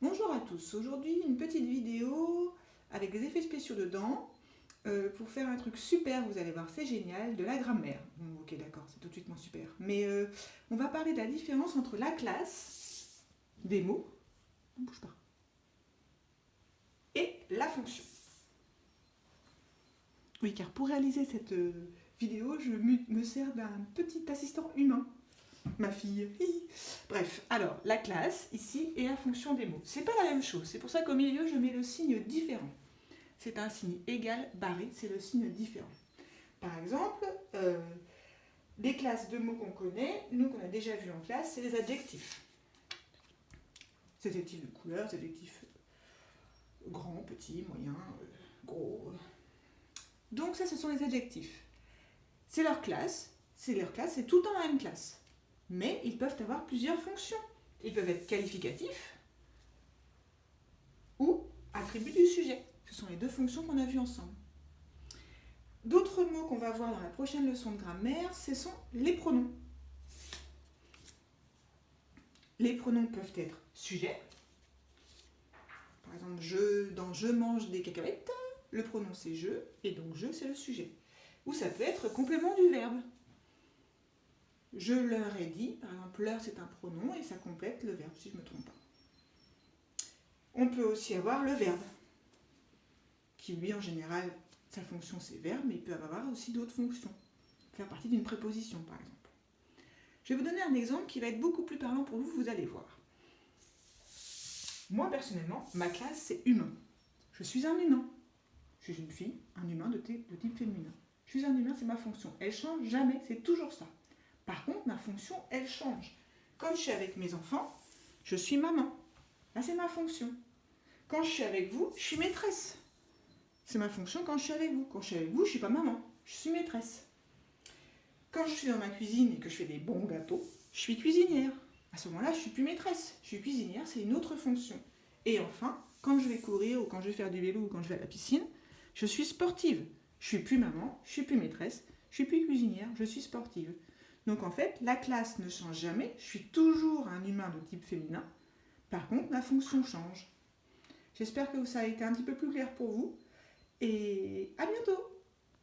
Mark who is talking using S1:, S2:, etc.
S1: Bonjour à tous, aujourd'hui une petite vidéo avec des effets spéciaux dedans pour faire un truc super, vous allez voir c'est génial, de la grammaire. Bon, ok d'accord, c'est tout de suite moins super. Mais on va parler de la différence entre la classe des mots, ne bouge pas, et la fonction. Oui, car pour réaliser cette vidéo, je me sers d'un petit assistant humain. Ma fille. Bref, alors la classe ici et la fonction des mots. C'est pas la même chose, c'est pour ça qu'au milieu je mets le signe différent. C'est un signe égal barré, c'est le signe différent. Par exemple, des classes de mots qu'on connaît, nous qu'on a déjà vu en classe, c'est les adjectifs. Ces adjectifs de couleur, ces adjectifs grands, petits, moyens, gros. Donc ça, ce sont les adjectifs. C'est leur classe, c'est tout le temps la même classe. Mais ils peuvent avoir plusieurs fonctions. Ils peuvent être qualificatifs ou attributs du sujet. Ce sont les deux fonctions qu'on a vues ensemble. D'autres mots qu'on va voir dans la prochaine leçon de grammaire, ce sont les pronoms. Les pronoms peuvent être sujets. Par exemple, dans je mange des cacahuètes, le pronom c'est je, et donc je c'est le sujet. Ou ça peut être complément du verbe. Je leur ai dit, par exemple, leur c'est un pronom et ça complète le verbe, si je ne me trompe pas. On peut aussi avoir le verbe, qui lui en général, sa fonction c'est verbe, mais il peut avoir aussi d'autres fonctions. Faire partie d'une préposition par exemple. Je vais vous donner un exemple qui va être beaucoup plus parlant pour vous, vous allez voir. Moi personnellement, ma classe c'est humain. Je suis un humain. Je suis une fille, un humain de type féminin. Je suis un humain, c'est ma fonction. Elle change jamais, c'est toujours ça. Par contre, ma fonction, elle change. Quand je suis avec mes enfants, je suis maman. Là, c'est ma fonction. Quand je suis avec vous, je suis maîtresse. C'est ma fonction quand je suis avec vous. Quand je suis avec vous, je ne suis pas maman, je suis maîtresse. Quand je suis dans ma cuisine et que je fais des bons gâteaux, je suis cuisinière. À ce moment-là, je ne suis plus maîtresse. Je suis cuisinière, c'est une autre fonction. Et enfin, quand je vais courir ou quand je vais faire du vélo ou quand je vais à la piscine, je suis sportive. Je suis plus maman, je suis plus maîtresse, je suis plus cuisinière, je suis sportive. Donc en fait, la classe ne change jamais, je suis toujours un humain de type féminin. Par contre, ma fonction change. J'espère que ça a été un petit peu plus clair pour vous et à bientôt!